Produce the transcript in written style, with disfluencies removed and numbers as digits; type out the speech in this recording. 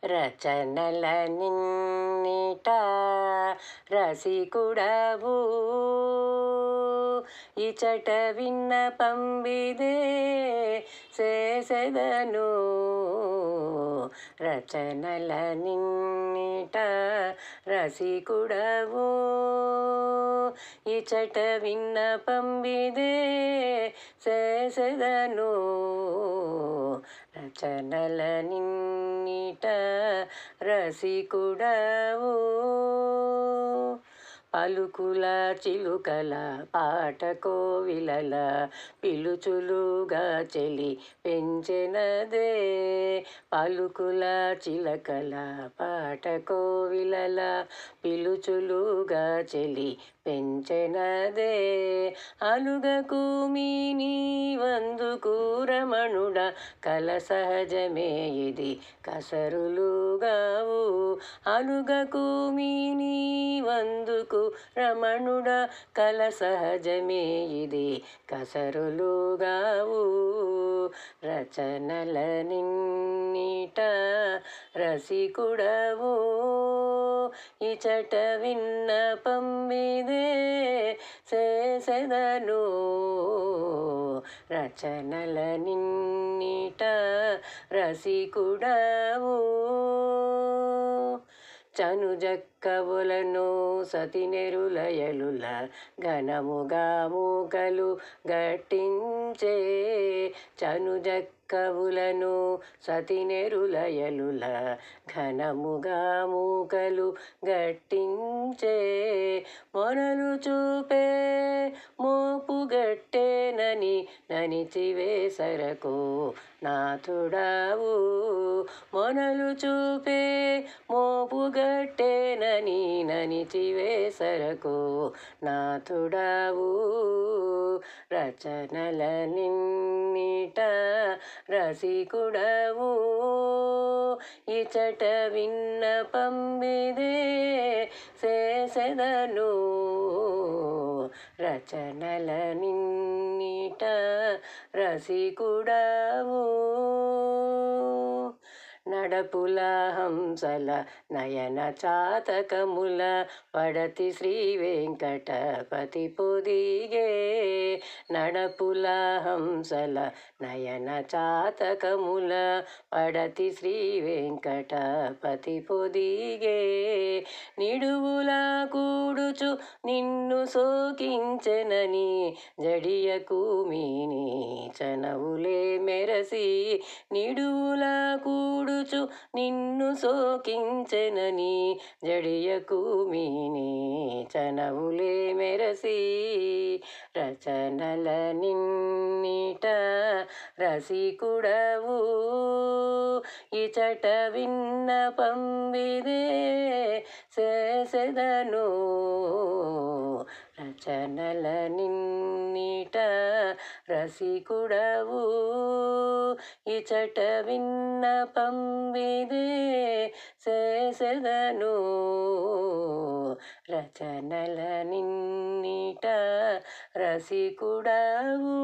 రచనల నిన్నిట రసికుడవు ఇచట విన్నపంబిదే చేసెదను. రచనల నిన్నిట రసికుడవు ఇచట విన్నపంబిదే చేసెదను. రచనల నిన్నిట రసికుడవు పలుకుల చిలుకల పాట కోవిలల పిలుచులుగా చెలి పెంచెనదే. పలుకుల చిలకల పాట కోవిలల పిలుచులుగా చెలి పెంచెనదే. అలుగకు మీని వందుకు రమణుడ కల సహజమే ఇది కసరులుగావు. అలుగకు మీని వందుకు రమణుడ కల సహజమే ఇది కసరులుగావు. రచనల నిన్నిట రసికుడవు ఇచట విన్నపంబిదే చేసెదను. రచనల నిన్నిట రసికుడవు చనుజక్కవులను సతినెరులయలుల ఘనముగా మూకలు గట్టించే. చనుజక్కవులను సతినెరులయలుల ఘనముగా మూకలు గట్టించే. మొనలు చూపే మోపుగట్టేనని ననిచివేసరకు నాథుడావు. మొనలు చూపే మోపుగట్టేనని ననిచివేసరకు నాథుడావు. రచనల నిన్నిట రసికుడవు ఇచట విన్నపంబిదే చేసెదను. రచనల నిన్నిట రసికుడవు నడపుల హంసల నయన చాతకముల పడతి శ్రీ వెంకటపతి పొదిగే. నడపుల హంసల నయన చాతకముల పడతి శ్రీ వెంకటపతి పొదిగే. నిడువుల కూడుచు నిన్ను సోకించెనని జడియకు మీని చనవులే మెరసి. నిడువుల కూడుచు నిన్ను సోకించెనని జడియకు మీని చనవులే మెరసి. రచనల నిన్నిట రసికుడవు ఇచట విన్నపంబిదే చేసెదను. రచనల నిన్నిట రసికుడవు ఇచట విన్నపంబిదే చేసెదను. రచనల నిన్నిట రసికుడవు.